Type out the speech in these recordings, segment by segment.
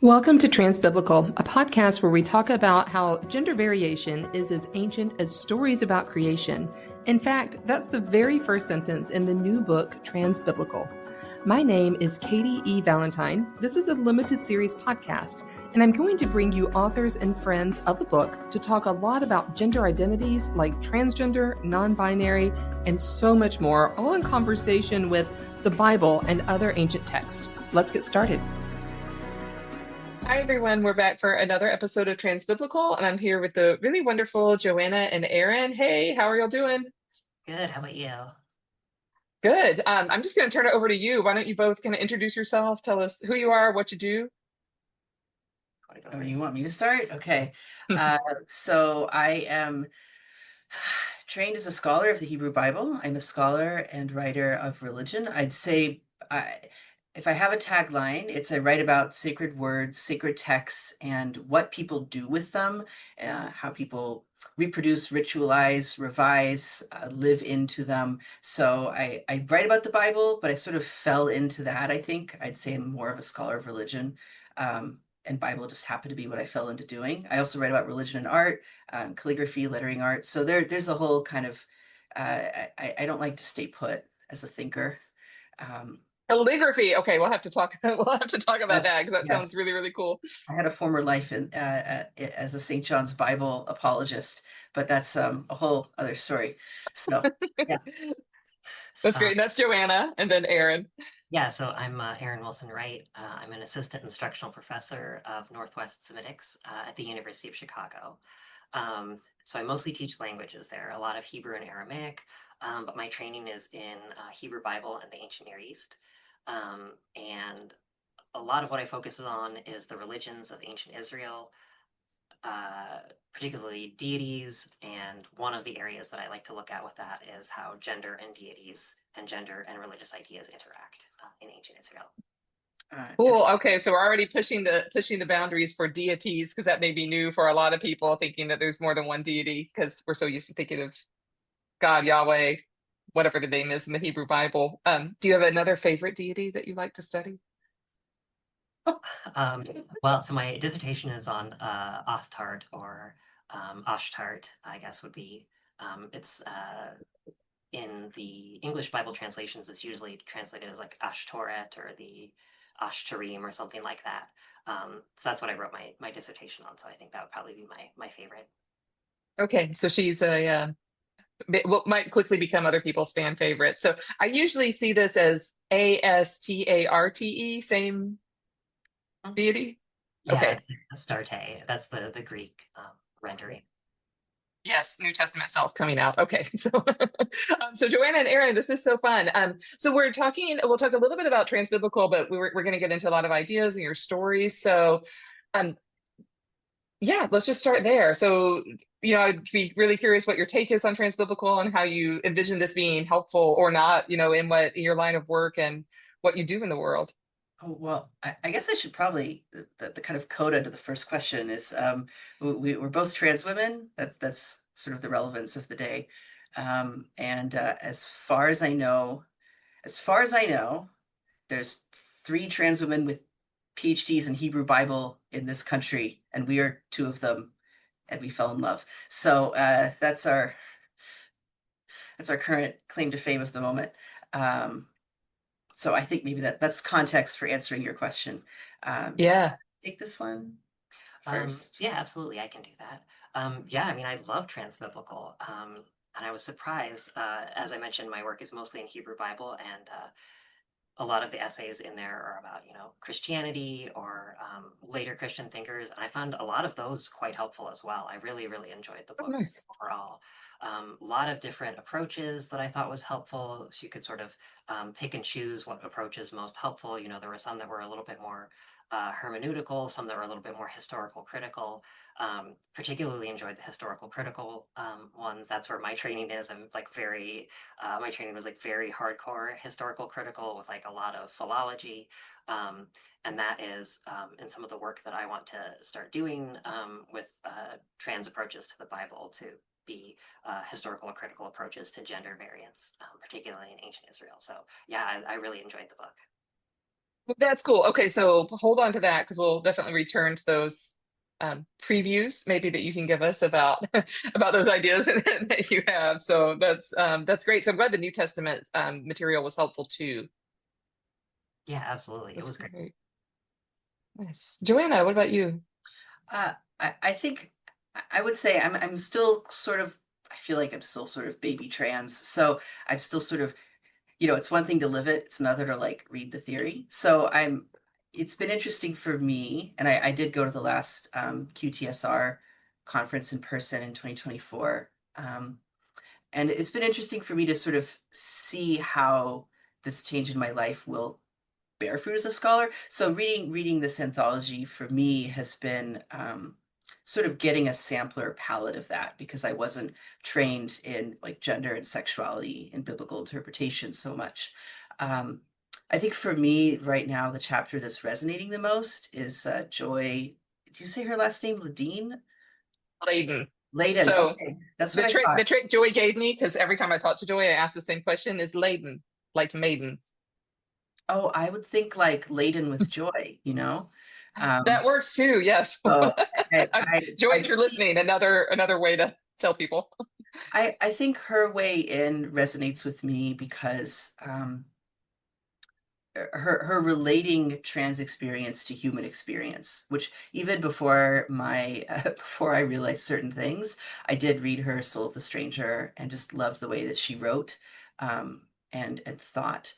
Welcome to Transbiblical, a podcast where we talk about how gender variation is as ancient as stories about creation. In fact, that's the very first sentence in the new book, Transbiblical. My name is Katie E. Valentine. This is a limited series podcast, and I'm going to bring you authors and friends of the book to talk a lot about gender identities like transgender, non-binary, and so much more, all in conversation with the Bible and other ancient texts. Let's get started. Hi, everyone. We're back for another episode of Transbiblical, and I'm here with the really wonderful Joanna and Aaron. Hey, how are y'all doing? Good. How about you? Good. I'm just going to turn it over to you. Why don't you both kind of introduce yourself, tell us who you are, what you do? Wanna go Oh, first? you want me to start? Okay. So I am trained as a scholar of the Hebrew Bible. I'm a scholar and writer of religion. I'd say if I have a tagline, it's I write about sacred words, sacred texts, and what people do with them, how people reproduce, ritualize, revise, live into them. So I write about the Bible, but I sort of fell into that, I think. I'd say I'm more of a scholar of religion. And Bible just happened to be what I fell into doing. I also write about religion and art, calligraphy, lettering art. So there's a whole kind of, I don't like to stay put as a thinker. Um, Calligraphy. Okay, we'll have to talk. We'll have to talk about that's, that because that sounds yes, really, really cool. I had a former life as a St. John's Bible apologist, but that's a whole other story. So, yeah. That's Uh, great. That's Joanna, and then Aaron. yeah, so I'm Aaron Wilson Wright. I'm an assistant instructional professor of Northwest Semitics at the University of Chicago. So I mostly teach languages there, a lot of Hebrew and Aramaic, but my training is in Hebrew Bible and the Ancient Near East. And a lot of what I focus on is the religions of ancient Israel, particularly deities. And one of the areas that I like to look at with that is how gender and deities and gender and religious ideas interact in ancient Israel. And Cool. Okay, so we're already pushing the boundaries for deities because that may be new for a lot of people, thinking that there's more than one deity because we're so used to thinking of God, Yahweh, whatever the name is in the Hebrew Bible. Do you have another favorite deity that you like to study? Um, well, so my dissertation is on Othtart or Ashtart, I guess would be. It's in the English Bible translations, it's usually translated as like Ashtoret or the Ashtarim or something like that. So that's what I wrote my dissertation on. So I think that would probably be my favorite. Okay, so she's what might quickly become other people's fan favorite. So I usually see this as Astarte, same deity. Yeah, Okay. it's Astarte. That's the Greek rendering. Yes, New Testament self coming out. Okay, so so Joanna and Aaron, this is so fun. So we're talking. We'll talk a little bit about transbiblical, but we're going to get into a lot of ideas and your stories. So, um, yeah, let's just start there. So, I'd be really curious what your take is on transbiblical and how you envision this being helpful or not. In your line of work and what you do in the world. Oh, well, I guess I should probably the kind of coda to the first question is we're both trans women. That's sort of the relevance of the day. And as far as I know, there's three trans women with PhDs in Hebrew Bible in this country, and we are two of them, and we fell in love. So that's our current claim to fame of the moment. Um, so I think maybe that's context for answering your question. Yeah. Take this one first. Yeah, absolutely, I can do that. Yeah, I mean, I love transbiblical, and I was surprised. As I mentioned, my work is mostly in Hebrew Bible, and a lot of the essays in there are about, Christianity or later Christian thinkers, and I found a lot of those quite helpful as well. I really, really enjoyed the Oh, book nice. overall. A lot of different approaches that I thought was helpful. So you could sort of pick and choose what approach is most helpful. There were some that were a little bit more hermeneutical, some that were a little bit more historical critical. Particularly enjoyed the historical critical ones. That's where my training is. I'm like my training was like very hardcore historical critical with like a lot of philology. And that is in some of the work that I want to start doing with trans approaches to the Bible to be historical or critical approaches to gender variance, particularly in ancient Israel. So yeah, I really enjoyed the book. That's cool. Okay, so hold on to that because we'll definitely return to those previews maybe that you can give us about about those ideas that you have. So that's great. So I'm glad the New Testament material was helpful too. Yeah, absolutely. It That's was great. great. Nice. Joanna, what about you? I think I would say I'm still sort of, I feel like I'm still sort of baby trans. So I'm still sort of, it's one thing to live it, it's another to like read the theory. So it's been interesting for me, and I did go to the last QTSR conference in person in 2024. And it's been interesting for me to sort of see how this change in my life will bear fruit as a scholar. So reading this anthology for me has been sort of getting a sampler palette of that because I wasn't trained in like gender and sexuality and biblical interpretation so much. Um, I think for me right now, the chapter that's resonating the most is Joy. Do you say her last name, Ladine? Layden. Layden. So Okay, that's what the I trick thought. the trick Joy gave me, because every time I talk to Joy, I ask the same question, is Layden, like maiden. Oh, I would think like laden with joy, you know? That Um, works too, yes. so I, I, Joy, I if you're listening, another way to tell people. I think her way in resonates with me because her relating trans experience to human experience, which even before my before I realized certain things, I did read her Soul of the Stranger and just loved the way that she wrote and thought.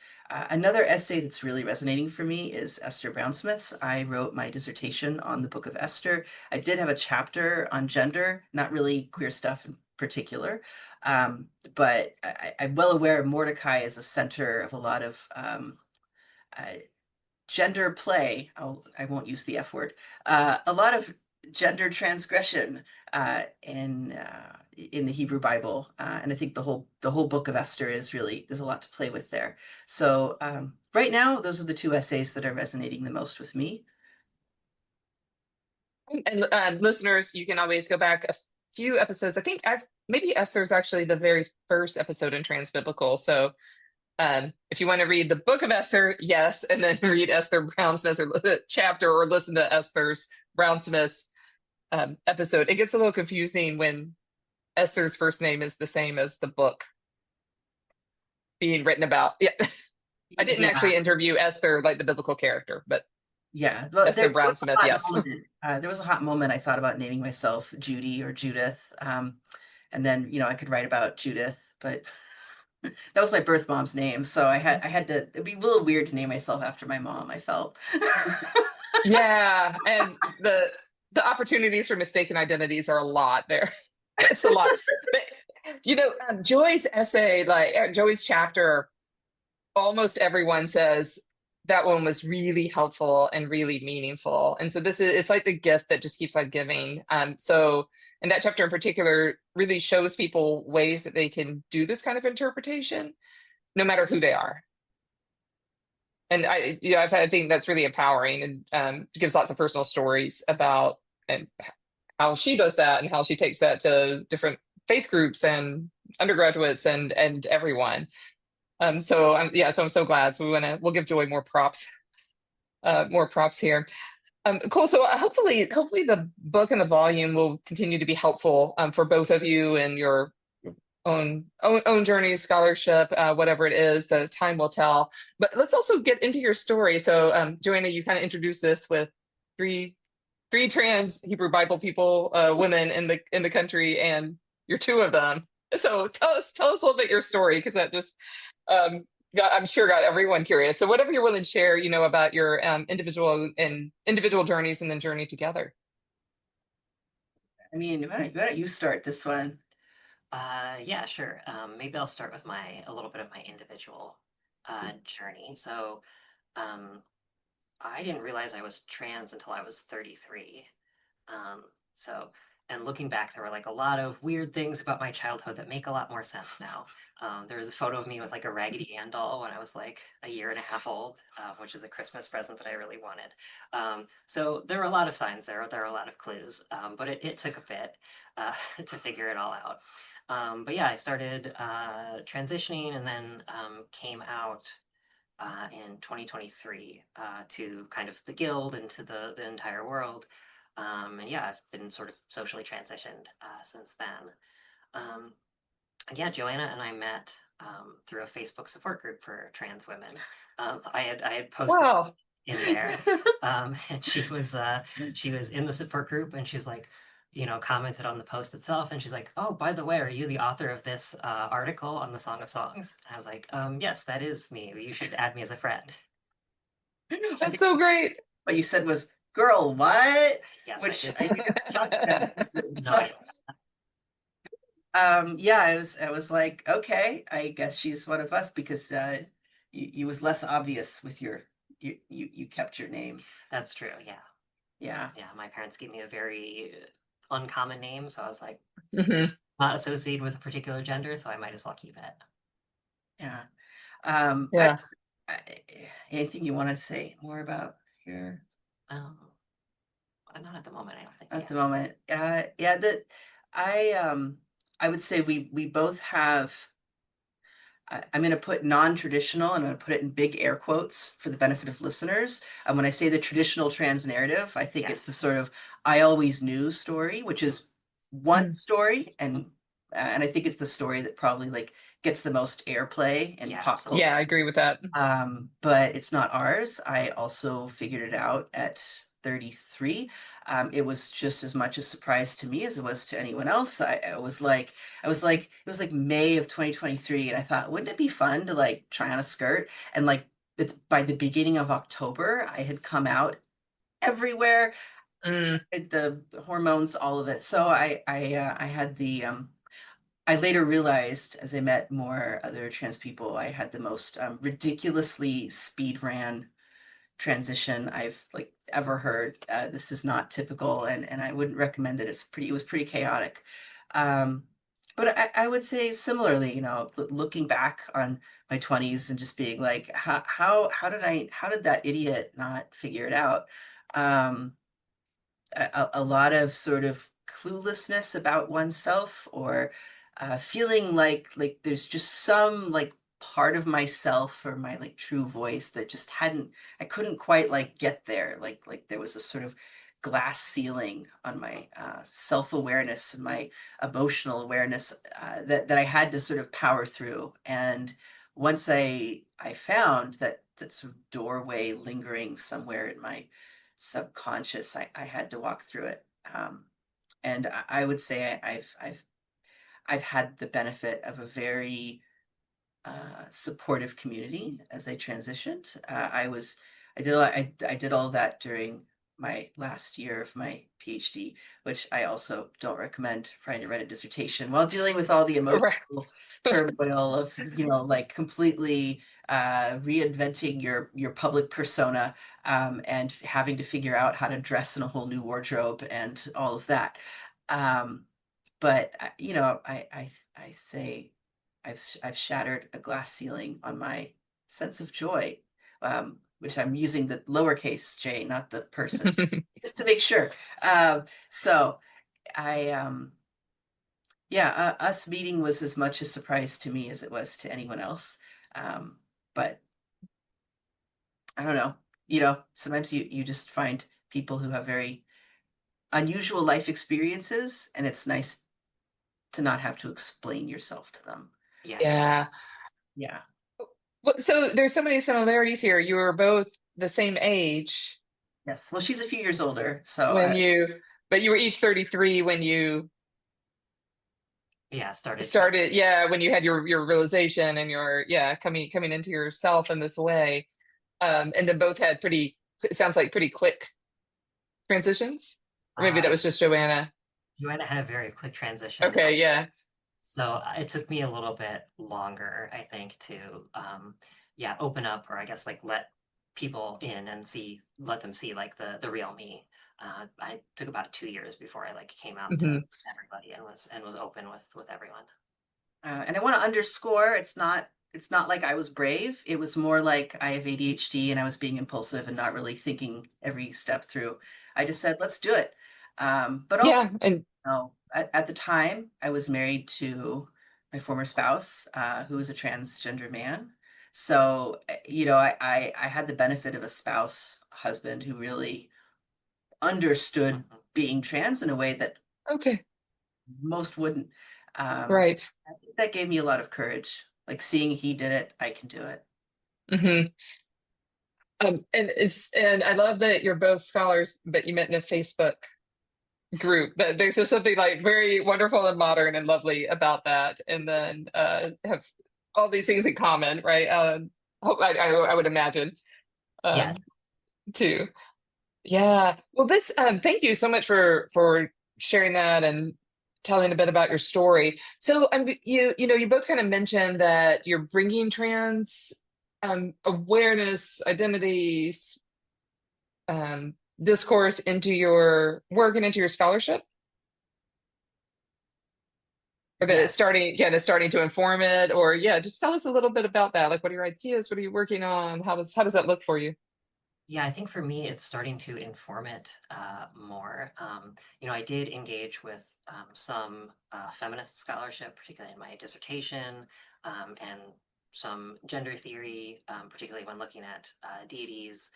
Another essay that's really resonating for me is Esther Brownsmith's. I wrote my dissertation on the Book of Esther. I did have a chapter on gender, not really queer stuff in particular, but I'm well aware Mordecai is a center of a lot of uh, gender play. I won't use the F word. A lot of gender transgression in the Hebrew Bible, and I think the whole book of Esther is really, there's a lot to play with there. So right now, those are the two essays that are resonating the most with me. And listeners, you can always go back a few episodes. I think maybe Esther's actually the very first episode in Transbiblical. So if you want to read the Book of Esther, yes, and then read Esther Brownsmith's or chapter, or listen to Esther's Brownsmith's episode. It gets a little confusing when Esther's first name is the same as the book being written about. Yeah, I didn't Yeah, actually interview Esther like the biblical character, but yeah. Well, Esther there was a Brownsmith, hot yes. moment. There was a hot moment I thought about naming myself Judy or Judith, and then I could write about Judith, but that was my birth mom's name, so I had to. It'd be a little weird to name myself after my mom, I felt. Yeah, and the opportunities for mistaken identities are a lot there. It's a lot. But Joy's essay, like Joy's chapter, almost everyone says that one was really helpful and really meaningful. And so it's like the gift that just keeps on giving. So and that chapter in particular really shows people ways that they can do this kind of interpretation, no matter who they are. And I think that's really empowering, and gives lots of personal stories about and how she does that and how she takes that to different faith groups and undergraduates and everyone. So I'm so glad. So we'll give Joy more props here. Cool. So hopefully the book and the volume will continue to be helpful for both of you and your own journey, scholarship, whatever it is. The time will tell. But let's also get into your story. So, Joanna, you kind of introduced this with three trans Hebrew Bible people, women in the country, and you're two of them. So tell us a little bit your story, because that just I'm sure got everyone curious. So whatever you're willing to share, about your individual journeys and then journey together. I mean, why don't you start this one? Yeah, sure. Maybe I'll start with a little bit of my individual journey. So, um, I didn't realize I was trans until I was 33. Um, so, and looking back, there were like a lot of weird things about my childhood that make a lot more sense now. There was a photo of me with like a Raggedy Ann doll when I was like a year and a half old, which is a Christmas present that I really wanted. So there are a lot of signs there. There are a lot of clues, but it took a bit to figure it all out. But yeah, I started transitioning and then came out in 2023 to kind of the guild and to the entire world. And yeah, I've been sort of socially transitioned since then. Um, and yeah, Joanna and I met through a Facebook support group for trans women. I had posted Wow. in there, and she was in the support group, and she's like, commented on the post itself, and she's like, "Oh, by the way, are you the author of this article on the Song of Songs?" And I was like, "Yes, that is me. You should add me as a friend." I That's think so great. what you said was, "Girl, what?" Yes, Which I did. I didn't talk to that person. No, So, yeah, I was like, okay, I guess she's one of us because you was less obvious with you kept your name. that's true. Yeah, Yeah, yeah. My parents gave me a very uncommon name, so I was like, Mhm. not associated with a particular gender, so I might as well keep it. yeah. Yeah. I, anything you wanted to say more about your Um, not at the moment, I don't think. at Yeah. the moment? Yeah, that I would say we both have. I'm going to put non-traditional, and I'm going to put it in big air quotes for the benefit of listeners. And when I say the traditional trans narrative, I think it's the Yes. sort of I always knew story, which is one Mm. story, and I think it's the story that probably like gets the most airplay in Yeah, pop culture. absolutely. Yeah, I agree with that. But it's not ours. I also figured it out at 33. It was just as much a surprise to me as it was to anyone else. It was like May of 2023, and I thought, wouldn't it be fun to like try on a skirt? And like by the beginning of October, I had come out everywhere, Mm. the hormones, all of it. So I had I later realized as I met more other trans people, I had the most ridiculously speed ran transition I've like ever heard. This is not typical, and I wouldn't recommend it. It was pretty chaotic. Um, but I would say similarly, looking back on my 20s and just being like, how did that idiot not figure it out? Um, a lot of sort of cluelessness about oneself, or feeling like there's just some like part of myself or my like true voice that just hadn't I couldn't quite like get there, like there was a sort of glass ceiling on my self-awareness and my emotional awareness, that I had to sort of power through. And once I found that sort of doorway lingering somewhere in my subconscious, I had to walk through it. And I would say I've had the benefit of a very supportive community as I transitioned. I did all that during my last year of my PhD, which I also don't recommend trying to write a dissertation while dealing with all the Right. emotional turmoil of, like completely reinventing your public persona, and having to figure out how to dress in a whole new wardrobe and all of that. Um, but I say I've shattered a glass ceiling on my sense of joy, which I'm using the lowercase j, not the person, just to make sure. So I yeah, us meeting was as much a surprise to me as it was to anyone else. But I don't know, sometimes you just find people who have very unusual life experiences, and it's nice to not have to explain yourself to them. Yeah, Yeah. Yeah. Well, so there's so many similarities here. You were both the same age Yes. Well, she's a few years older, so when but you were each 33 when you yeah. Started trans. started, yeah, when you had your realization and your, yeah, coming into yourself in this way. And then both had it sounds like pretty quick transitions. Or maybe that Uh, was just Joanna. Joanna had a very quick transition. Okay, yeah. So it took me a little bit longer, I think, to yeah, open up, or I guess like let people in and let them see like the real me. I took about 2 years before I like came out to Hmm. everybody and was open with everyone. And I want to underscore, it's not like I was brave. It was more like I have ADHD and I was being impulsive and not really thinking every step through. I just said, let's do it. But also, Yeah. And at the time, I was married to my former spouse, who was a transgender man. So, I had the benefit of a spouse, husband who really understood Mhm. being trans in a way that Okay. most wouldn't. Um, Right. I think that gave me a lot of courage. Like seeing he did it, I can do it. Hmm. And I love that you're both scholars, but you met in a Facebook group. That there's just something like very wonderful and modern and lovely about that, and then have all these things in common, right? I would imagine Yes. um, too. Yeah. Well, this thank you so much for sharing that and telling a bit about your story. So, you both kind of mentioned that you're bringing trans awareness, identities, discourse into your work and into your scholarship, or that Yes. it's starting to inform it, or yeah, just tell us a little bit about that. Like, what are your ideas? What are you working on? How does that look for you? Yeah, I think for me, it's starting to inform it more. I did engage with some feminist scholarship, particularly in my dissertation, and some gender theory, particularly when looking at deities.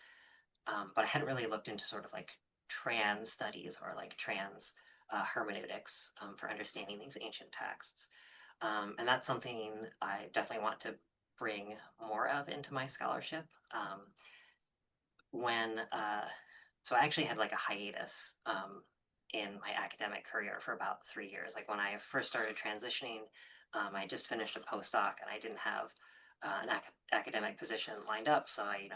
But I hadn't really looked into sort of like trans studies or like trans hermeneutics for understanding these ancient texts. And that's something I definitely want to bring more of into my scholarship. When So I actually had like a hiatus in my academic career for about 3 years. Like when I first started transitioning, I just finished a postdoc and I didn't have an academic position lined up. So I,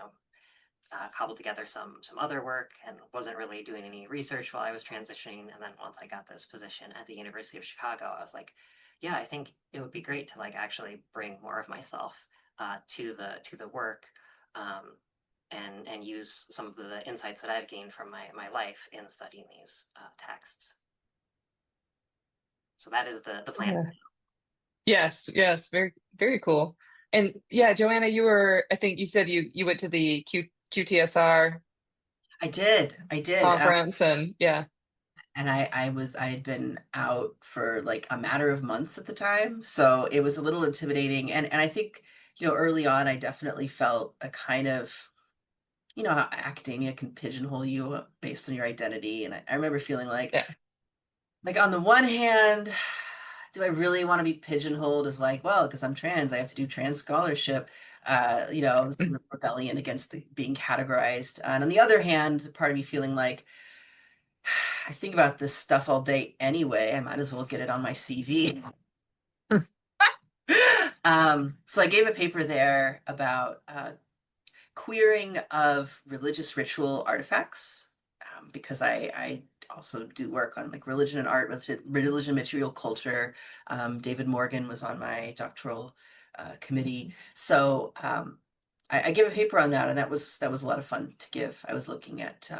cobbled together some other work and wasn't really doing any research while I was transitioning. And then once I got this position at the University of Chicago, I was like, yeah, I think it would be great to like actually bring more of myself to the work. Um, and use some of the insights that I've gained from my life in studying these texts. So that is the plan. Yeah. Yes, yes, very, very cool. And yeah, Joanna, I think you said you went to the QTSR I did. conference, and yeah. And I had been out for like a matter of months at the time, so it was a little intimidating. And I think, early on, I definitely felt a kind of, how academia can pigeonhole you based on your identity. And I remember feeling Yeah. like on the one hand, do I really want to be pigeonholed as like, well, because I'm trans, I have to do trans scholarship, the sort of rebellion against being categorized. And on the other hand, part of me feeling like, I think about this stuff all day anyway. I might as well get it on my CV. So I gave a paper there about queering of religious ritual artifacts, because I also do work on like religion and art, religion, material culture. David Morgan was on my doctoral committee, so I gave a paper on that, and that was a lot of fun to give. I was looking at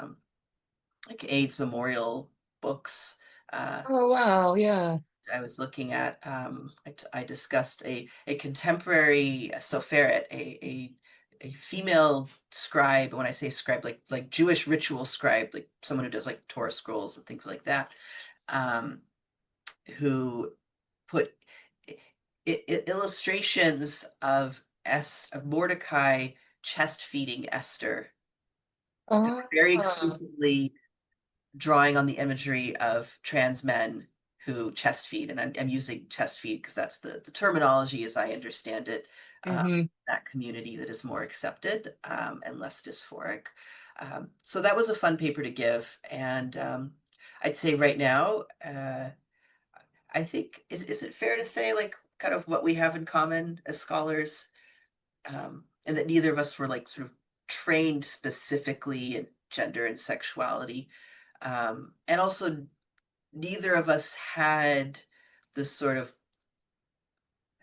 like AIDS memorial books. Uh, Oh wow, yeah. I was looking at, I discussed a contemporary Soferet, a female scribe. When I say scribe, like Jewish ritual scribe, like someone who does like Torah scrolls and things like that, um, who put illustrations of Mordecai chest feeding Esther, that were very Ah, explicitly drawing on the imagery of trans men who chest feed, and I'm using chest feed because that's the terminology as I understand it, hmm. that community that is more accepted, and less dysphoric. So that was a fun paper to give, and I'd say right now, I think is it fair to say like kind of what we have in common as scholars, and that neither of us were like sort of trained specifically in gender and sexuality, and also neither of us had this sort of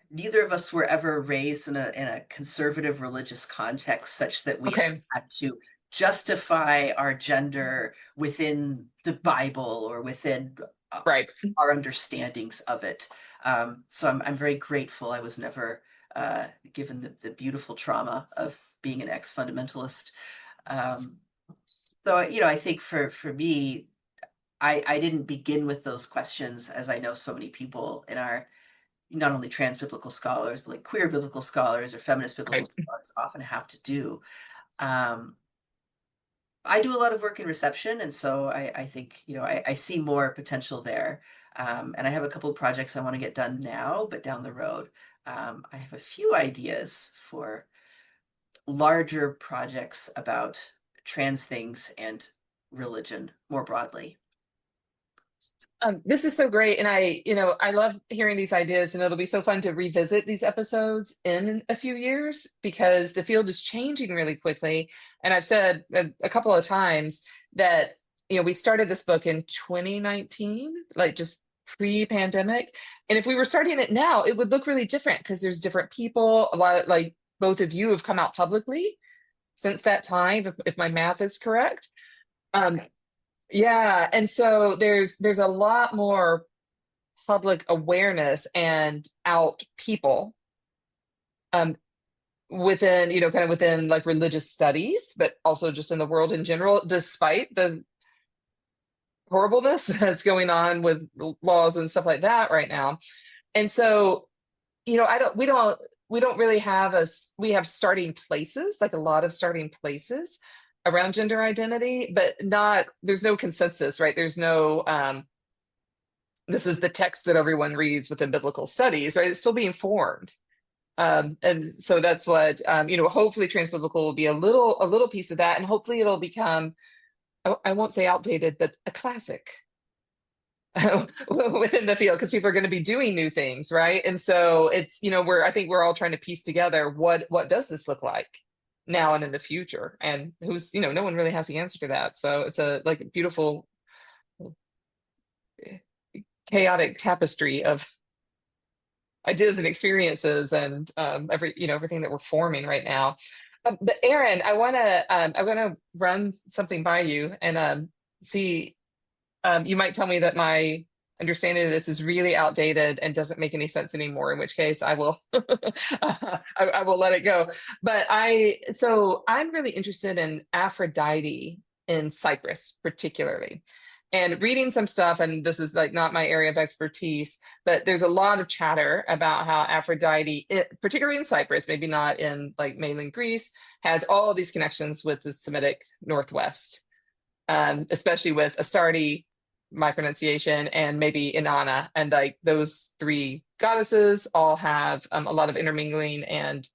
neither of us were ever raised in a conservative religious context such that we Okay, had to justify our gender within the Bible or within uh, right. our understandings of it. So I'm very grateful I was never given the beautiful trauma of being an ex-fundamentalist. Um, so I think for me, I didn't begin with those questions, as I know so many people in our not only trans biblical scholars, but like queer biblical scholars or feminist biblical Right. scholars often have to do. Um, I do a lot of work in reception, and so I think, I see more potential there. And I have a couple of projects I want to get done now, but down the road. I have a few ideas for larger projects about trans things and religion more broadly. This is so great. And I love hearing these ideas, and it'll be so fun to revisit these episodes in a few years because the field is changing really quickly. And I've said a couple of times that, we started this book in 2019, like just pre-pandemic. And if we were starting it now, it would look really different because there's different people. A lot of, like, both of you have come out publicly since that time, if my math is correct. Um, yeah, and so there's a lot more public awareness and out people um within, kind of within like religious studies, but also just in the world in general, despite the horribleness that's going on with laws and stuff like that right now. And so, I don't we don't really have we have starting places, like a lot of starting places around gender identity, but not there's no consensus, right? There's no this is the text that everyone reads within biblical studies, right? It's still being formed. And so that's what hopefully transbiblical will be a little piece of that, and hopefully it'll become, I won't say outdated, but a classic within the field, because people are going to be doing new things, right? And so it's, I think we're all trying to piece together what does this look like now and in the future, and who's, no one really has the answer to that. So it's a like beautiful chaotic tapestry of ideas and experiences, and everything that we're forming right now. But Aaron, I want to run something by you and see. You might tell me that my understanding of this is really outdated and doesn't make any sense anymore, in which case I will I will let it go. But I'm really interested in Aphrodite in Cyprus, particularly. And reading some stuff, and this is like not my area of expertise, but there's a lot of chatter about how Aphrodite, particularly in Cyprus, maybe not in like mainland Greece, has all these connections with the Semitic Northwest, especially with Astarte, my pronunciation, and maybe Inanna. And like those three goddesses all have a lot of intermingling and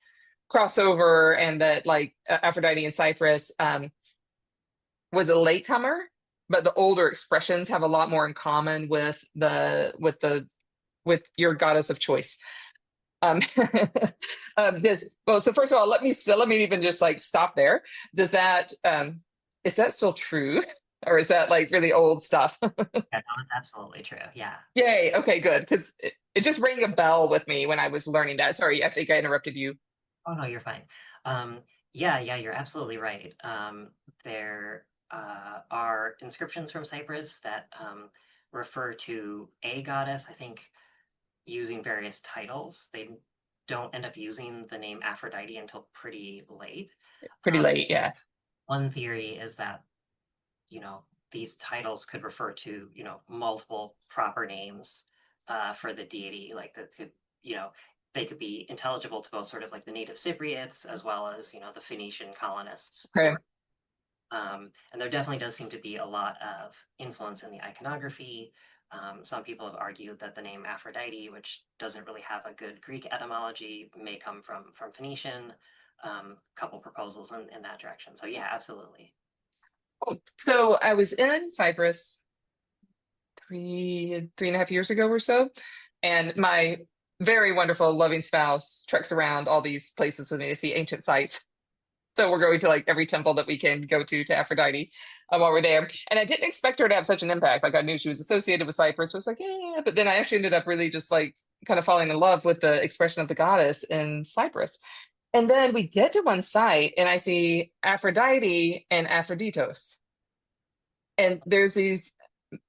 crossover, and that like Aphrodite in Cyprus was a latecomer, but the older expressions have a lot more in common with your goddess of choice. Um, so first of all, let me even just like stop there. Does that is that still true? Or is that like really old stuff? Yeah, no, it's absolutely true. Yeah. Yay. Okay, good. Because it just rang a bell with me when I was learning that. Sorry, I think I interrupted you. Oh no, you're fine. Yeah, you're absolutely right. There are inscriptions from Cyprus that refer to a goddess, I think, using various titles. They don't end up using the name Aphrodite until pretty late. Pretty late, yeah. One theory is that, these titles could refer to, multiple proper names for the deity, like that could, they could be intelligible to both sort of like the native Cypriots as well as, the Phoenician colonists. Okay. And there definitely does seem to be a lot of influence in the iconography. Some people have argued that the name Aphrodite, which doesn't really have a good Greek etymology, may come from Phoenician. Couple proposals in that direction. So yeah, absolutely. So I was in Cyprus three and a half years ago or so, and my very wonderful, loving spouse treks around all these places with me to see ancient sites. So we're going to like every temple that we can go to Aphrodite while we're there. And I didn't expect her to have such an impact. Like I knew she was associated with Cyprus. I was like, yeah, but then I actually ended up really just like kind of falling in love with the expression of the goddess in Cyprus. And then we get to one site and I see Aphrodite and Aphroditos. And there's these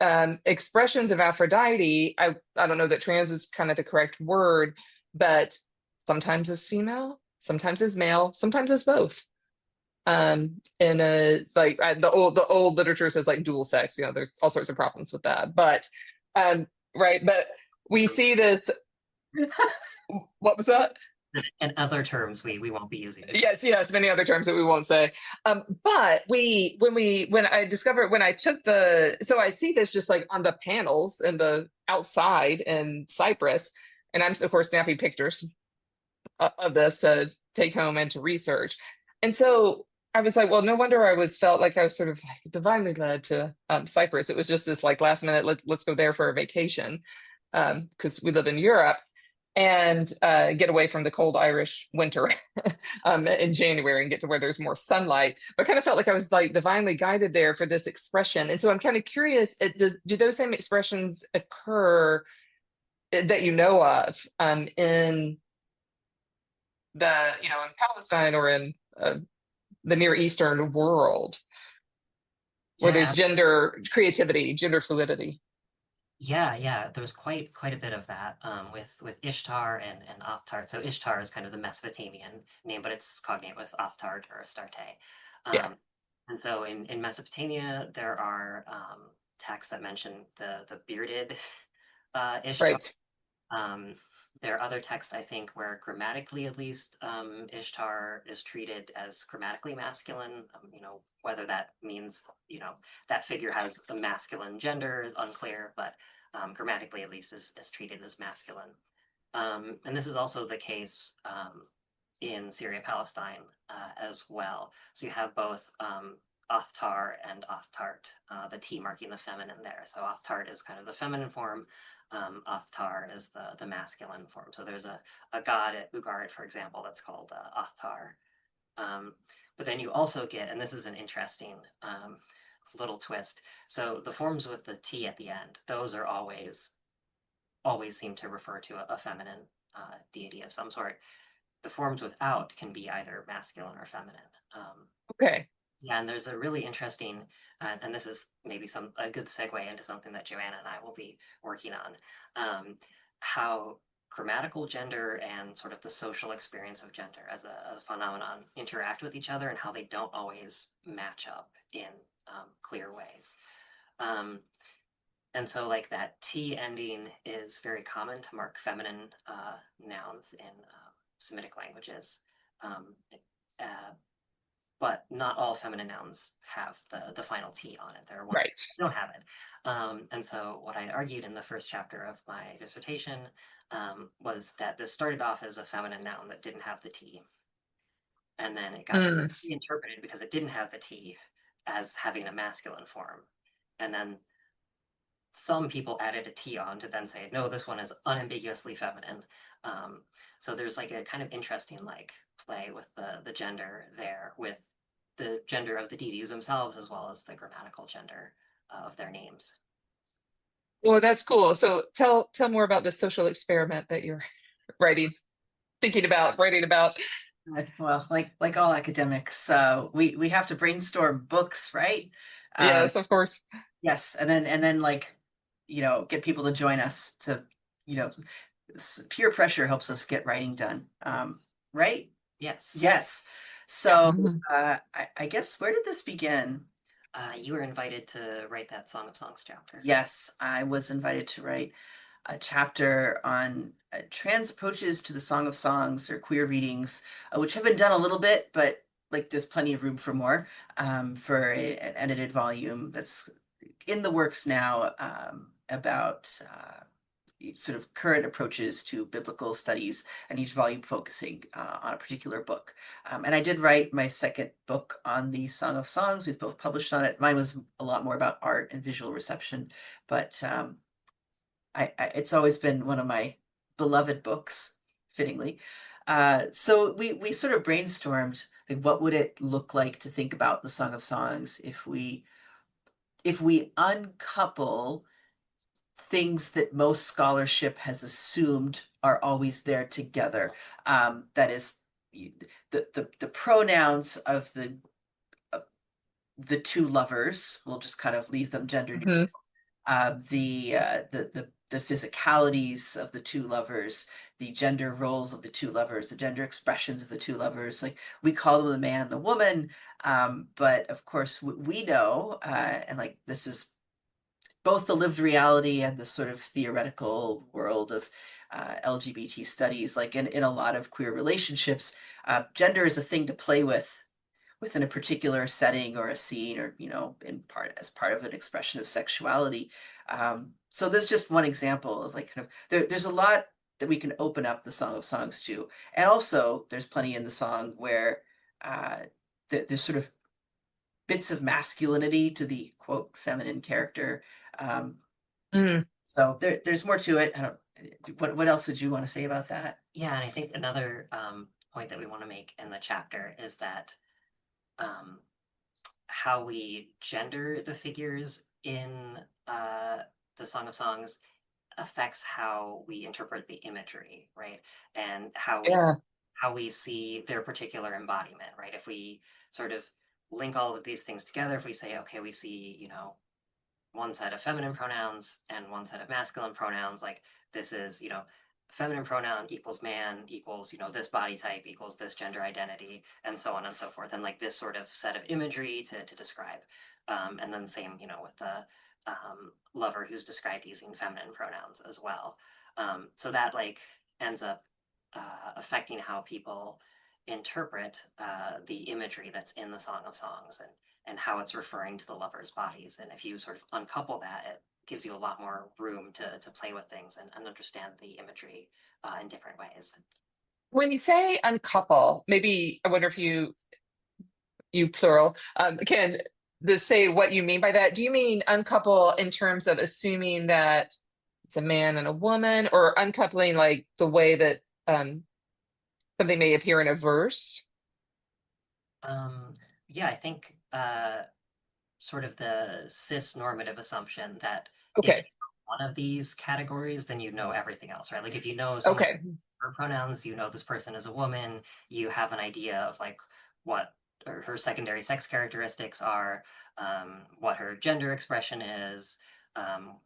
expressions of Aphrodite. I don't know that trans is kind of the correct word, but sometimes as female, sometimes as male, sometimes as both. And like the old literature says like dual sex, there's all sorts of problems with that. But right, but we see this. What was that? And other terms we won't be using. Yes, many other terms that we won't say. But when I took so I see this just like on the panels and the outside in Cyprus, and I'm of course snapping pictures of this to take home and to research. And so I was like, well, no wonder felt like I was sort of like divinely led to Cyprus. It was just this like last minute, let's go there for a vacation because we live in Europe and get away from the cold Irish winter in January and get to where there's more sunlight. But kind of felt like I was like divinely guided there for this expression. And so I'm kind of curious, do those same expressions occur that you know of in in Palestine or in the Near Eastern world where there's Yeah, gender creativity, gender fluidity? yeah. There's quite a bit of that with Ishtar and Ahtart. So Ishtar is kind of the Mesopotamian name, but it's cognate with Ahtart or Astarte. Yeah, Um, and so in Mesopotamia, there are texts that mention the bearded Ishtar. right. Um, there are other texts, I think, where grammatically, at least, Ishtar is treated as grammatically masculine. Whether that means, that figure has a masculine gender is unclear, but grammatically, at least, is treated as masculine. And this is also the case in Syria, Palestine as well. So you have both Athtar and Ahtart, the T marking the feminine there. So Ahtart is kind of the feminine form. Athtar is the masculine form. So there's a god at Ugarit, for example, that's called Athtar. But then you also get, and this is an interesting little twist. So the forms with the T at the end, those are always seem to refer to a feminine deity of some sort. The forms without can be either masculine or feminine. Okay. Yeah, and there's a really interesting, and this is maybe a good segue into something that Joanna and I will be working on, how grammatical gender and sort of the social experience of gender as a phenomenon interact with each other and how they don't always match up in clear ways. Um, and so, like that T ending is very common to mark feminine nouns in Semitic languages. Um, uh, but not all feminine nouns have the final T on it. There are ones Right. that don't have it. And so what I argued in the first chapter of my dissertation was that this started off as a feminine noun that didn't have the T. And then it got Mm. reinterpreted because it didn't have the T as having a masculine form. And then some people added a T on to then say, no, this one is unambiguously feminine. So there's like a kind of interesting like play with the gender there, with the gender of the deities themselves as well as the grammatical gender of their names. Well, that's cool. So tell more about the social experiment that you're writing, writing about. Well, like all academics, we have to brainstorm books, right? Yes, of course. Yes, and then like, get people to join us to, you know, peer pressure helps us get writing done. Right? Yes. Yes. Yeah. So, Mhm. I guess where did this begin? You were invited to write that Song of Songs chapter. Yes, I was invited to write a chapter on trans approaches to the Song of Songs or queer readings, which have been done a little bit, but like there's plenty of room for more, for an edited volume that's in the works now, about sort of current approaches to biblical studies, and each volume focusing on a particular book. And I did write my second book on the Song of Songs. We've both published on it. Mine was a lot more about art and visual reception, but it's always been one of my beloved books, fittingly. So we sort of brainstormed like what would it look like to think about the Song of Songs if we uncouple things that most scholarship has assumed are always there together. That is the pronouns of the two lovers. We'll just kind of leave them gender neutral. Mhm. The physicalities of the two lovers, the gender roles of the two lovers, the gender expressions of the two lovers. Like we call them the man and the woman, but of course we know, and like this is both the lived reality and the sort of theoretical world of LGBT studies. Like in a lot of queer relationships, gender is a thing to play with within a particular setting or a scene, or in part as part of an expression of sexuality. So there's just one example of like kind of there's a lot that we can open up the Song of Songs to, and also there's plenty in the song where uh, there's sort of bits of masculinity to the quote feminine character. Um, Mm. so there's more to it. I don't. What else would you want to say about that? Yeah, and I think another point that we want to make in the chapter is that um, how we gender the figures in the Song of Songs affects how we interpret the imagery, right? And Yeah. how we see their particular embodiment, right? If we sort of link all of these things together, if we say, okay, we see, one set of feminine pronouns and one set of masculine pronouns, like this is, feminine pronoun equals man equals, this body type equals this gender identity, and so on and so forth. And like this sort of set of imagery to describe. And then same, with the lover who's described using feminine pronouns as well. So that like ends up affecting how people interpret the imagery that's in the Song of Songs, and how it's referring to the lovers' bodies. And if you sort of uncouple that, it gives you a lot more room to play with things and understand the imagery in different ways. When you say uncouple, maybe I wonder if you plural can just say what you mean by that. Do you mean uncouple in terms of assuming that it's a man and a woman, or uncoupling like the way that something may appear in a verse? Yeah, I think sort of the cis normative assumption that if you Okay. know one of these categories, then you know everything else, right? Like if you know someone Okay. her pronouns, you know this person is a woman, you have an idea of like what her secondary sex characteristics are, what her gender expression is,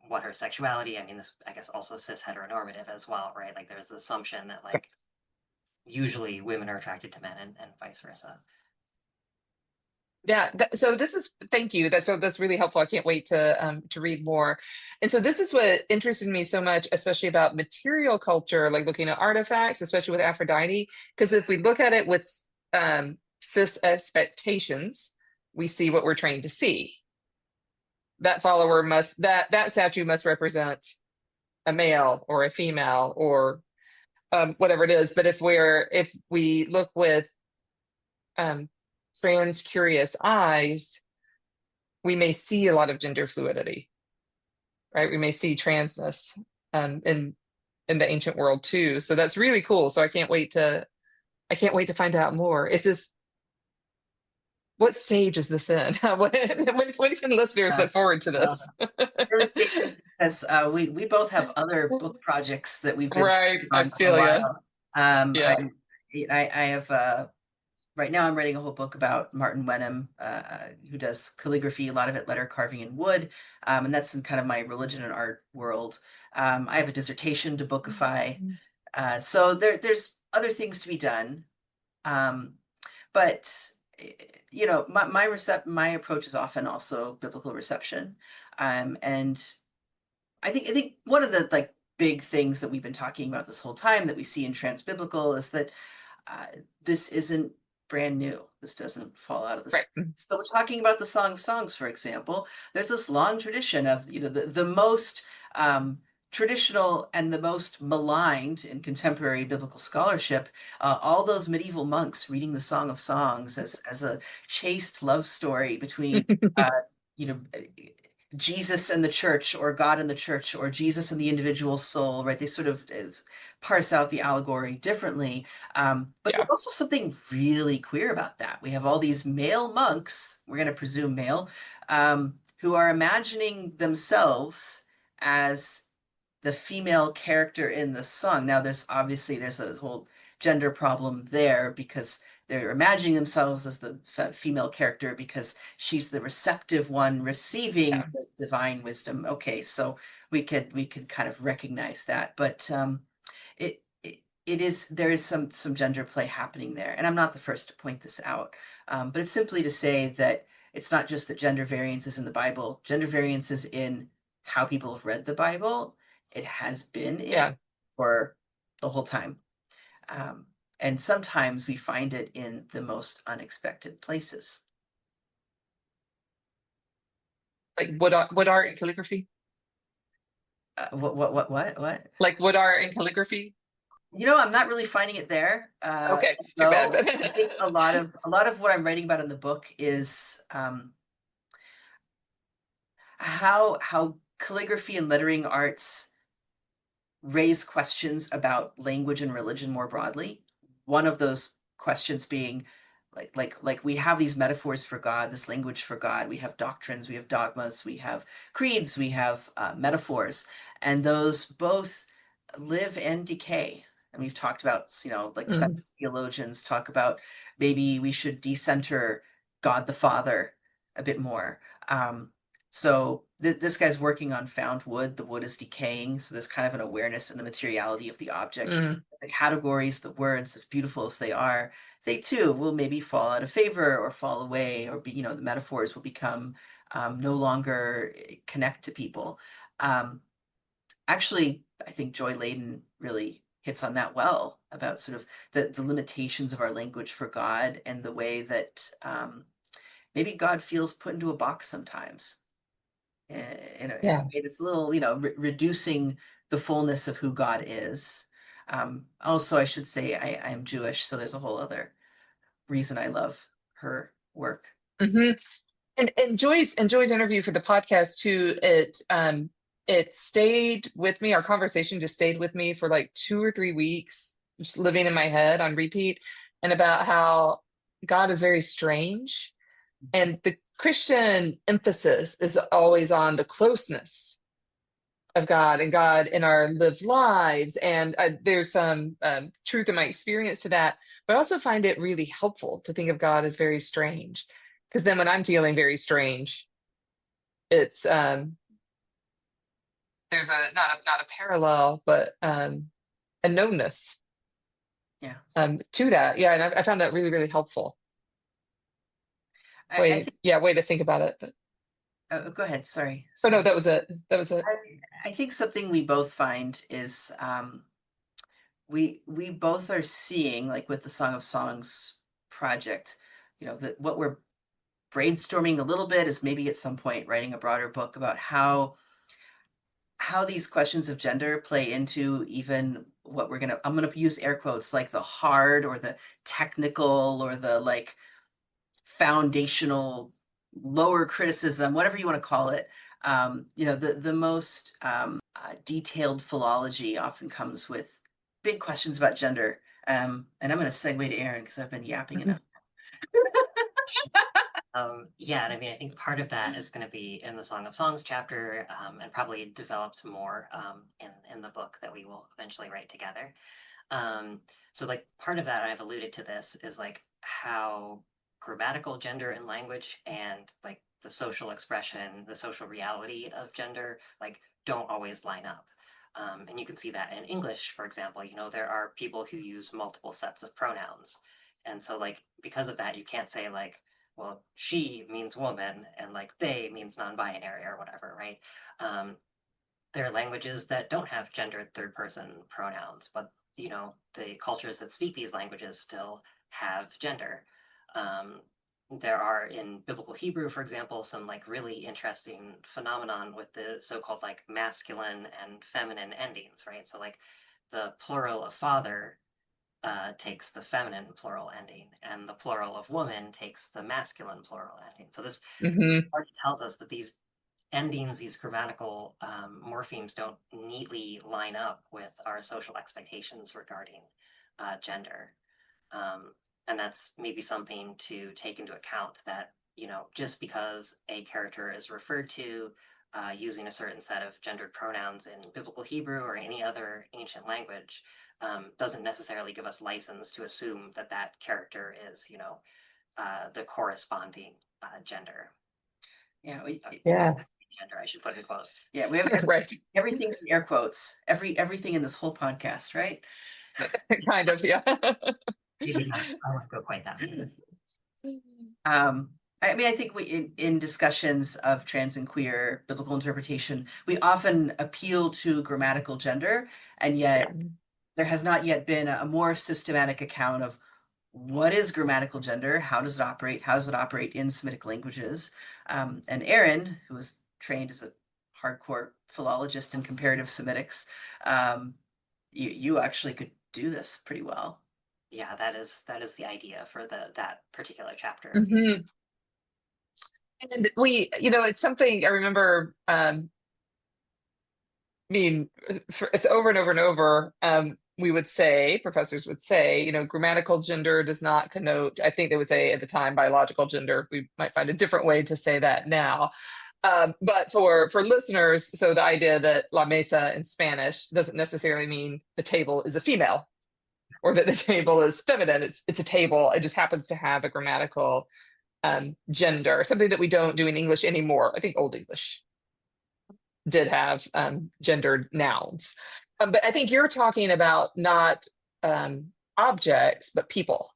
what her sexuality. I mean, this I guess also cis heteronormative as well, right? Like there's the assumption that like usually women are attracted to men and vice versa. Yeah, so this is thank you. That's really helpful. I can't wait to read more. And so this is what interested me so much, especially about material culture, like looking at artifacts, especially with Aphrodite. Because if we look at it with cis expectations, we see what we're trained to see. That follower must that statue must represent a male or a female or whatever it is. But if we look with um, trans curious eyes, we may see a lot of gender fluidity, right? We may see transness in the ancient world too. So that's really cool. So I can't wait to find out more. Is this what stage is this in? When can listeners Uh, look forward to uh, this? it's early stages because we both have other book projects that we've been Right, I on for a feel you. while. Um, Yeah, I'm I have right now I'm writing a whole book about Martin Wenham, who does calligraphy, a lot of it letter carving in wood, and that's in kind of my religion and art world. I have a dissertation to bookify, so there's other things to be done. Um, but my approach is often also biblical reception, and I think one of the like big things that we've been talking about this whole time that we see in transbiblical is that uh, this isn't brand new. This doesn't fall out of the right. sky. So we're talking about the Song of Songs, for example. There's this long tradition of, the most traditional and the most maligned in contemporary biblical scholarship, all those medieval monks reading the Song of Songs as a chaste love story between, you know, Jesus and the church, or God and the church, or Jesus and the individual soul, right? They sort of parse out the allegory differently. But Yeah. there's also something really queer about that. We have all these male monks, we're going to presume male, who are imagining themselves as the female character in the song. Now, there's a whole gender problem there because they're imagining themselves as the female character because she's the receptive one receiving Yeah. the divine wisdom. Okay, so we could kind of recognize that, but it is there is some gender play happening there, and I'm not the first to point this out. But it's simply to say that it's not just that gender variance is in the Bible. Gender variance is in how people have read the Bible, it has been Yeah. for the whole time. And sometimes we find it in the most unexpected places. Like wood art and calligraphy? What? Like wood art and calligraphy? I'm not really finding it there. Okay, too bad. Though I think a lot of what I'm writing about in the book is how calligraphy and lettering arts raise questions about language and religion more broadly. One of those questions being like we have these metaphors for God, this language for God. We have doctrines, we have dogmas, we have creeds, we have metaphors, and those both live and decay. And we've talked about, like Mhm. feminist theologians talk about maybe we should decenter God the Father a bit more. So this guy's working on found wood. The wood is decaying, so there's kind of an awareness in the materiality of the object. Mhm. The categories, the words, as beautiful as they are, they too will maybe fall out of favor or fall away, or be, the metaphors will become no longer connect to people. Um, Actually, I think Joy Layden really hits on that well about sort of the limitations of our language for God and the way that maybe God feels put into a box sometimes in a Yeah. way that's a little, reducing the fullness of who God is. Also, I should say I am Jewish, so there's a whole other reason I love her work. Hmm. And Joy's interview for the podcast too, it stayed with me. Our conversation just stayed with me for like 2 or 3 weeks, just living in my head on repeat, and about how God is very strange. And the Christian emphasis is always on the closeness of God and God in our lived lives. And there's some truth in my experience to that, but I also find it really helpful to think of God as very strange. Because then when I'm feeling very strange, it's there's not a parallel, but a knownness Yeah. to that. Yeah, and I found that really, really helpful. I think, Way to think about it. But go ahead. Sorry. oh no, Sorry. that was it. That was it. I think something we both find is we both are seeing, like with the Song of Songs project, that what we're brainstorming a little bit is maybe at some point writing a broader book about how these questions of gender play into even what I'm gonna use air quotes, like the hard or the technical or the like foundational lower criticism, whatever you want to call it. The most detailed philology often comes with big questions about gender. And I'm going to segue to Aaron because I've been yapping enough. Yeah, and I mean, I think part of that is going to be in the Song of Songs chapter, and probably developed more in the book that we will eventually write together. So like part of that, I've alluded to this, is like how grammatical gender in language and like the social expression, the social reality of gender, like don't always line up. And you can see that in English, for example, there are people who use multiple sets of pronouns. And so like because of that, you can't say like, well, she means woman and like they means non-binary or whatever, right? Um, there are languages that don't have gendered third person pronouns, but the cultures that speak these languages still have gender. Um, there are in biblical Hebrew, for example, some like really interesting phenomenon with the so-called like masculine and feminine endings, right? So like the plural of father takes the feminine plural ending, and the plural of woman takes the masculine plural ending. So this Hmm. already tells us that these endings, these grammatical morphemes don't neatly line up with our social expectations regarding gender. Um, and that's maybe something to take into account, that, just because a character is referred to using a certain set of gendered pronouns in biblical Hebrew or any other ancient language doesn't necessarily give us license to assume that that character is, the corresponding gender. Yeah, Yeah. Gender, I should put in quotes. yeah, we have Right. everything's in air quotes. Everything in this whole podcast, right? Kind of. Yeah. Maybe not. I won't go quite that far. I mean, I think in discussions of trans and queer biblical interpretation, we often appeal to grammatical gender, and Yeah. yet there has not yet been a more systematic account of what is grammatical gender, how does it operate, how does it operate in Semitic languages. And Aaron, who was trained as a hardcore philologist in comparative Semitics, um, you actually could do this pretty well. Yeah, that is the idea for that particular chapter. Hmm. And we, it's something I remember. I mean, it's over and over and over. We would say, professors would say, grammatical gender does not connote, I think they would say at the time, biological gender. We might find a different way to say that now. But for listeners, so the idea that la mesa in Spanish doesn't necessarily mean the table is a female or that the table is feminine. It's a table. It just happens to have a grammatical gender, something that we don't do in English anymore. I think Old English did have gendered nouns. But I think you're talking about not objects, but people.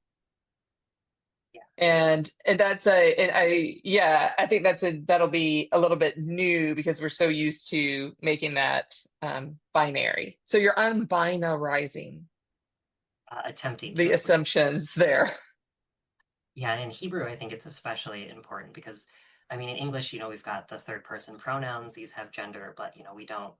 Yeah. And that's and I think that'll be a little bit new because we're so used to making that binary. So you're unbinarizing Attempting the to. assumptions there. Yeah, and in Hebrew, I think it's especially important because, I mean, in English, we've got the third person pronouns, these have gender, but, we don't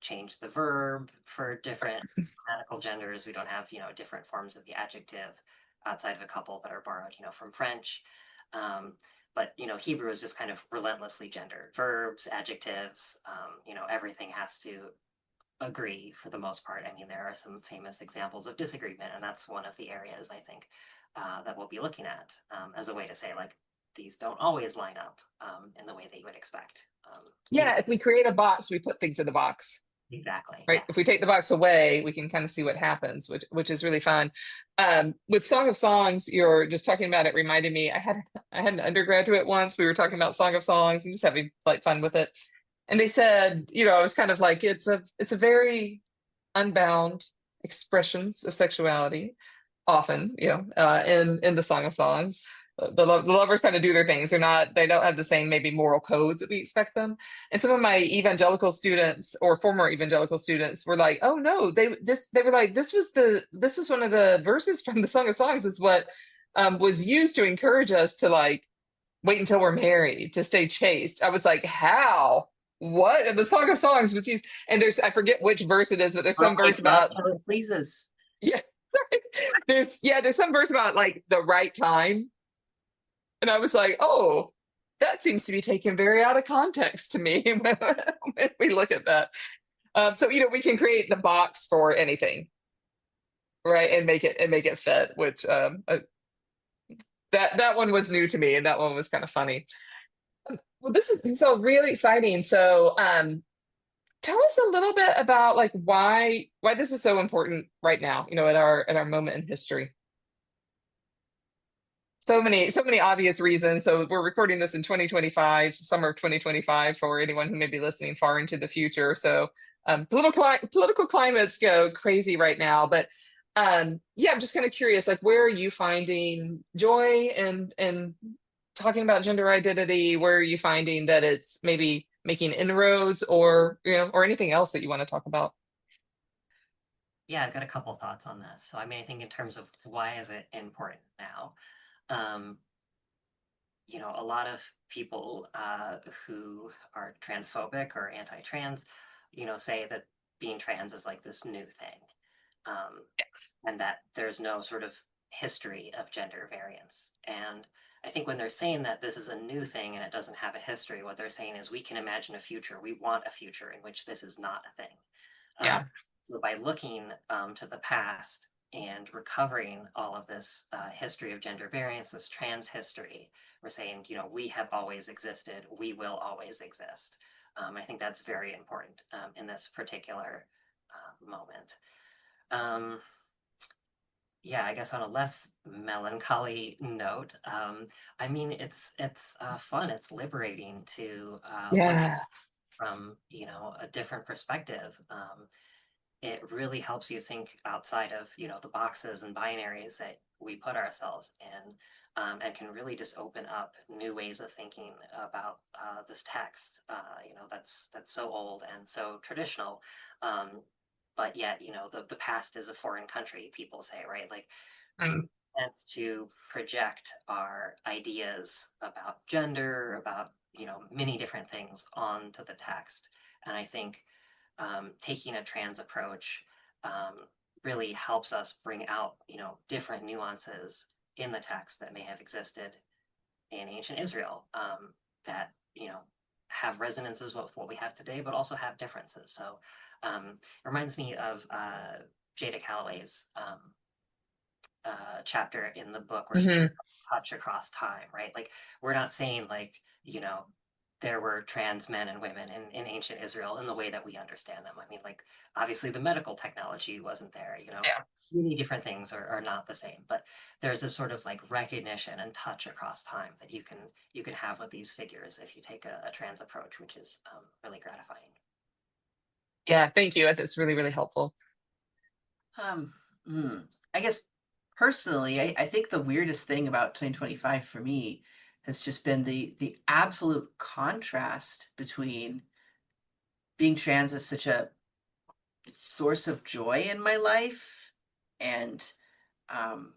change the verb for different grammatical genders. We don't have, different forms of the adjective outside of a couple that are borrowed, from French. Um, but, Hebrew is just kind of relentlessly gendered. Verbs, adjectives, everything has to agree for the most part. I mean, there are some famous examples of disagreement, and that's one of the areas I think that we'll be looking at as a way to say, like, these don't always line up in the way that you would expect. Yeah, if we create a box, we put things in the box. Exactly. Right. Yeah. If we take the box away, we can kind of see what happens, which is really fun. With Song of Songs, you're just talking about it reminded me. I had an undergraduate once. We were talking about Song of Songs and just having like fun with it. And they said, I was kind of like, it's a very unbound expressions of sexuality, often, in the Song of Songs. The lovers kind of do their things. They don't have the same maybe moral codes that we expect them. And some of my evangelical students or former evangelical students were like, oh no, they were like, this was one of the verses from the Song of Songs is what was used to encourage us to like wait until we're married, to stay chaste. I was like, how? What? And the Song of Songs was used. And I forget which verse it is, but there's Oh some my verse God, about, how it pleases. yeah, there's some verse about like the right time. And I was like, oh, that seems to be taken very out of context to me when we look at that. So, we can create the box for anything, right? And make it fit, which that one was new to me and that one was kind of funny. Well, this is so really exciting. So, tell us a little bit about like why this is so important right now, at our moment in history. So many obvious reasons. So we're recording this in 2025, summer of 2025, for anyone who may be listening far into the future. So political climates go crazy right now. But yeah, I'm just kind of curious, like where are you finding joy and talking about gender identity? Where are you finding that it's maybe making inroads or anything else that you want to talk about? Yeah, I've got a couple thoughts on this. So, I mean, I think in terms of why is it important now? Um, a lot of people who are transphobic or anti-trans, say that being trans is like this new thing, and that there's no sort of history of gender variance. And I think when they're saying that this is a new thing and it doesn't have a history, what they're saying is we can imagine a future. We want a future in which this is not a thing. Um, Yeah. so by looking to the past and recovering all of this history of gender variance, this trans history, we're saying, we have always existed, we will always exist. I think that's very important in this particular moment. Um, yeah, I guess on a less melancholy note, I mean, it's fun, it's liberating to look Yeah. from a different perspective. it really helps you think outside of, the boxes and binaries that we put ourselves in, and can really just open up new ways of thinking about this text, that's so old and so traditional. Um, but yet, the past is a foreign country, people say, right? Like, Mm. and to project our ideas about gender, about, many different things onto the text. And I think taking a trans approach um, really helps us bring out, different nuances in the text that may have existed in ancient Israel, that, have resonances with what we have today, but also have differences. So it reminds me of Jada Calloway's chapter in the book where she Hmm. touch across time, right? Like, we're not saying like, there were trans men and women in ancient Israel in the way that we understand them. I mean, like, obviously the medical technology wasn't there, Yeah. many different things are not the same, but there's this sort of like recognition and touch across time that you can have with these figures if you take a trans approach, which is really gratifying. Yeah. Thank you. That's really, really helpful. Um, I guess personally, I think the weirdest thing about 2025 for me has just been the absolute contrast between being trans as such a source of joy in my life and um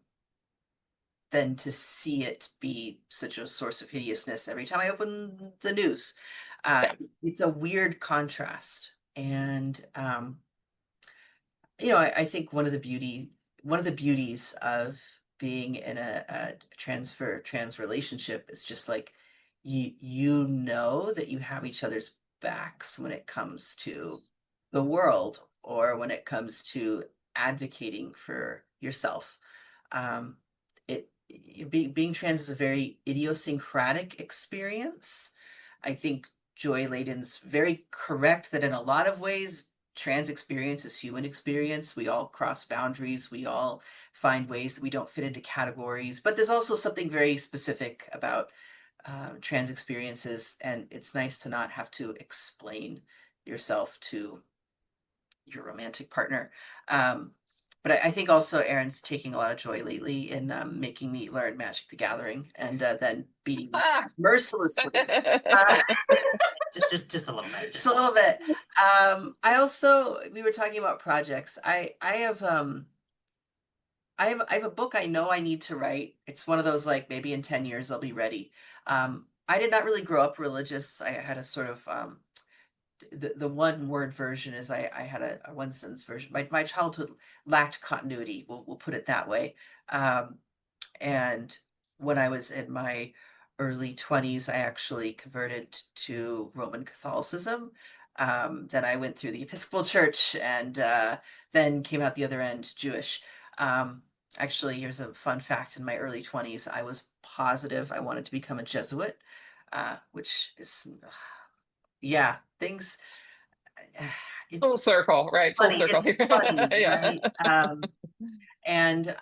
then to see it be such a source of hideousness every time I open the news. Yeah. It's a weird contrast. And I think one of the beauties of being in a trans relationship is just like you know that you have each other's backs when it comes to the world or when it comes to advocating for yourself. Um, being trans is a very idiosyncratic experience. I think Joy Layden's very correct that in a lot of ways trans experience is human experience. We all cross boundaries. We all find ways that we don't fit into categories. But there's also something very specific about trans experiences, and it's nice to not have to explain yourself to your romantic partner. Um, but I think also Aaron's taking a lot of joy lately in making me learn Magic the Gathering and then beating me Ah. mercilessly. Uh, Just a little bit, just a little bit. I also we were talking about projects. I have a book I know I need to write. It's one of those like maybe in 10 years I'll be ready. I did not really grow up religious. I had a sort of the one word version is I had a one sentence version. My childhood lacked continuity. We'll put it that way. Um, and when I was in my early 20s, I actually converted to Roman Catholicism. Then I went through the Episcopal Church and then came out the other end Jewish. Um, Actually, here's a fun fact. In my early 20s, I was positive I wanted to become a Jesuit, which is, yeah, things, it's Full circle, right? Full funny. circle It's here. funny, Yeah. right? And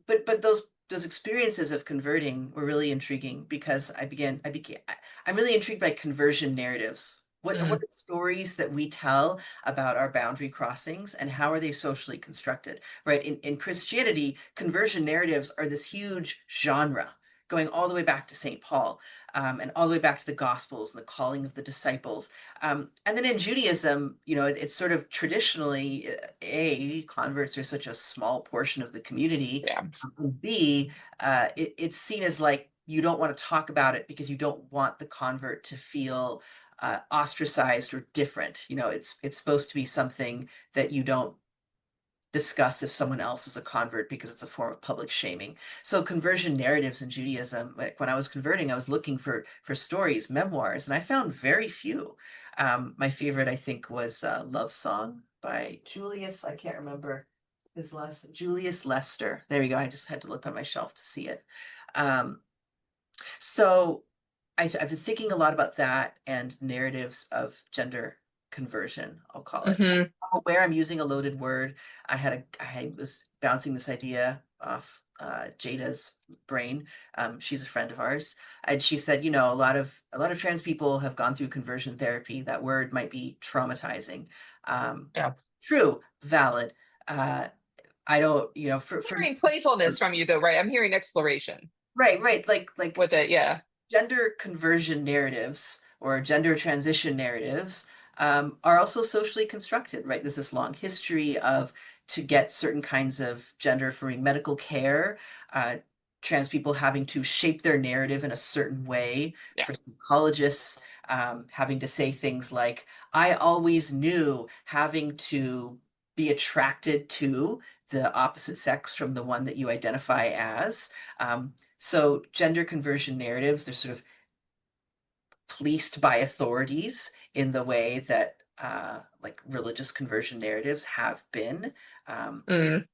but those experiences of converting were really intriguing because I'm really intrigued by conversion narratives. What Mm. are stories that we tell about our boundary crossings and how are they socially constructed, right? In Christianity, conversion narratives are this huge genre going all the way back to St. Paul, and all the way back to the Gospels and the calling of the disciples. And then in Judaism, it's sort of traditionally, converts are such a small portion of the community. Yeah. And B, it's seen as like you don't want to talk about it because you don't want the convert to feel ostracized or different. It's supposed to be something that you don't discuss if someone else is a convert because it's a form of public shaming. So conversion narratives in Judaism, like when I was converting, I was looking for stories, memoirs, and I found very few. My favorite, I think, was Love Song by Julius. I can't remember his last Julius Lester. There we go. I just had to look on my shelf to see it. Um, so I've been thinking a lot about that and narratives of gender conversion, I'll call it. Hmm. I'm aware I'm using a loaded word. I was bouncing this idea off Jada's brain. She's a friend of ours, and she said, a lot of trans people have gone through conversion therapy. That word might be traumatizing. Yeah. True, valid. I don't, I'm hearing playfulness from you though, right? I'm hearing exploration right, like with it. Yeah. gender conversion narratives or gender transition narratives are also socially constructed, right? There's this long history of to get certain kinds of gender affirming medical care, uh, trans people having to shape their narrative in a certain way, Yeah. for psychologists having to say things like, I always knew having to be attracted to the opposite sex from the one that you identify as. So gender conversion narratives, they're sort of policed by authorities in the way that like religious conversion narratives have been. Um, Mm,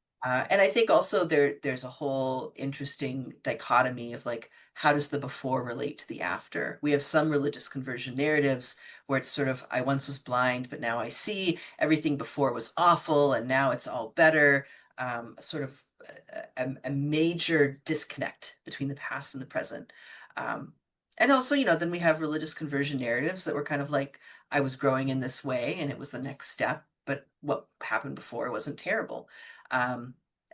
and I think also there's a whole interesting dichotomy of like how does the before relate to the after? We have some religious conversion narratives where it's sort of I once was blind, but now I see. Everything before was awful, and now it's all better. Sort of a major disconnect between the past and the present. Um, and also, then we have religious conversion narratives that were kind of like I was growing in this way, and it was the next step. But what happened before wasn't terrible. And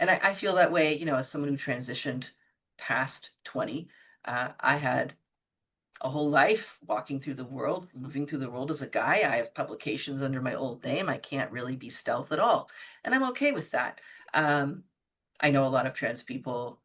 I feel that way, as someone who transitioned past 20. I had a whole life walking through the world, moving through the world as a guy. I have publications under my old name. I can't really be stealth at all. And I'm okay with that. Um, I know a lot of trans people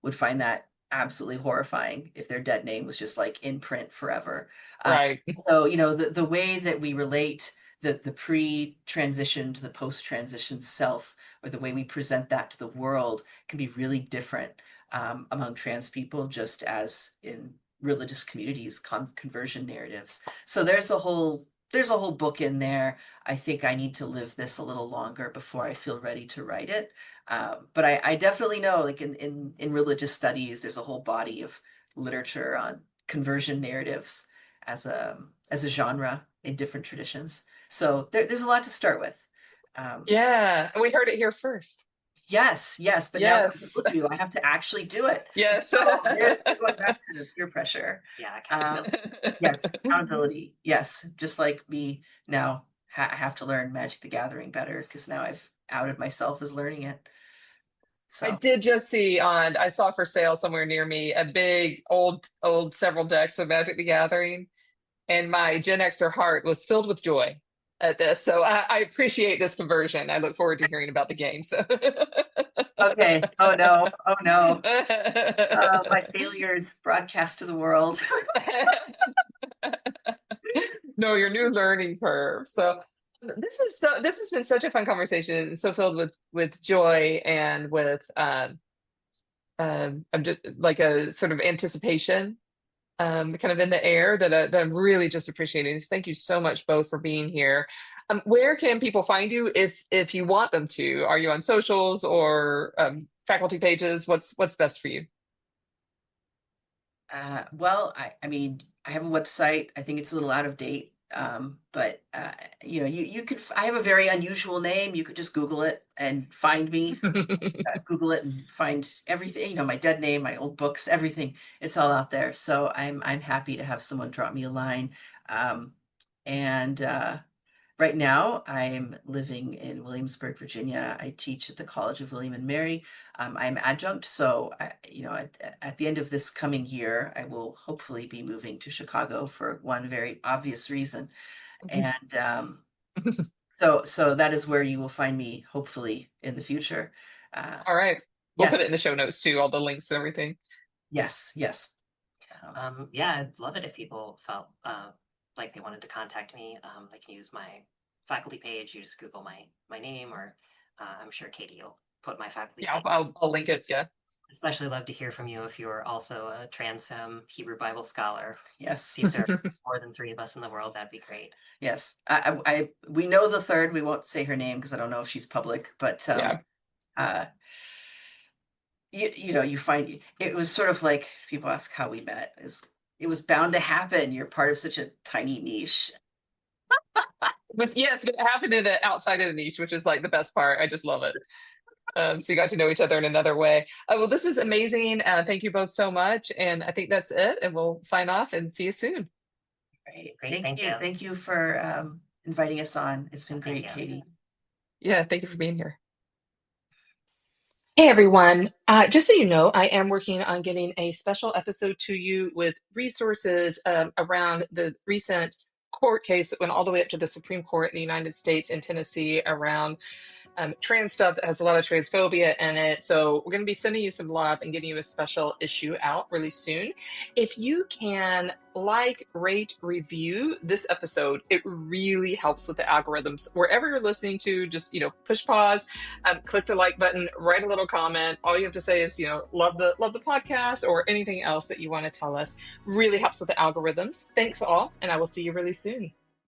would find that absolutely horrifying if their dead name was just like in print forever. right. So, the way that we relate the pre-transition to the post-transition self, or the way we present that to the world, can be really different among trans people, just as in religious communities, conversion narratives. So there's a whole book in there. I think I need to live this a little longer before I feel ready to write it. But I definitely know, like in religious studies, there's a whole body of literature on conversion narratives as a genre in different traditions. So there's a lot to start with. Um, Yeah. We heard it here first. yes, but now what Yes. people do, I have to actually do it. Yes. So there's going back to the peer pressure. Yeah, Yes, accountability. Yes, just like me now, I have to learn Magic the Gathering better because now I've outed myself as learning it. I So did just see I saw for sale somewhere near me a big old several decks of Magic the Gathering, and my Gen Xer heart was filled with joy at this. So I appreciate this conversion. I look forward to hearing about the game. So okay. Oh no. Oh no. My failures broadcast to the world. no, your new learning curve. So this has been such a fun conversation, so filled with joy and with I'm just like a sort of anticipation kind of in the air that I'm really just appreciating. So thank you so much both for being here. Where can people find you if you want them to? Are you on socials or faculty pages? What's best for you? Well, I mean, I have a website. I think it's a little out of date. But you could. I have a very unusual name. You could just Google it and find me. Google it and find everything. My dead name, my old books, everything. It's all out there. So I'm happy to have someone drop me a line. And Right now, I'm living in Williamsburg, Virginia. I teach at the College of William and Mary. I'm adjunct, so at the end of this coming year, I will hopefully be moving to Chicago for one very obvious reason. And so that is where you will find me, hopefully, in the future. All right. We'll put it in Yes, the show notes too, all the links and everything. yes. yeah, I'd love it if people felt like they wanted to contact me. They can use my faculty page. You just Google my name, or I'm sure Katie will put my faculty Yeah, page. I'll link it. Yeah. Especially love to hear from you if you are also a trans femme Hebrew Bible scholar. Yes, See if there are more than 3 of us in the world. That'd be great. yes. We know the third. We won't say her name because I don't know if she's public, but Yeah. uh, you find it was sort of like people ask how we met. It was bound to happen. You're part of such a tiny niche. Yes, but it happened in the outside of the niche, which is like the best part. I just love it. So you got to know each other in another way. Well, this is amazing. Thank you both so much. And I think that's it. And we'll sign off and see you soon. Great. Great, Thank thank you. you. Thank you for inviting us on. It's been Thank great, you. Katie. Yeah, thank you for being here. Hey everyone. Just so you know, I am working on getting a special episode to you with resources around the recent court case that went all the way up to the Supreme Court in the United States in Tennessee around trans stuff that has a lot of transphobia in it. So we're going to be sending you some love and getting you a special issue out really soon. If you can like, rate, review this episode, it really helps with the algorithms. Wherever you're listening to, just, push pause, click the like button, write a little comment. All you have to say is, love the podcast or anything else that you want to tell us. Really helps with the algorithms. Thanks all, and I will see you really soon.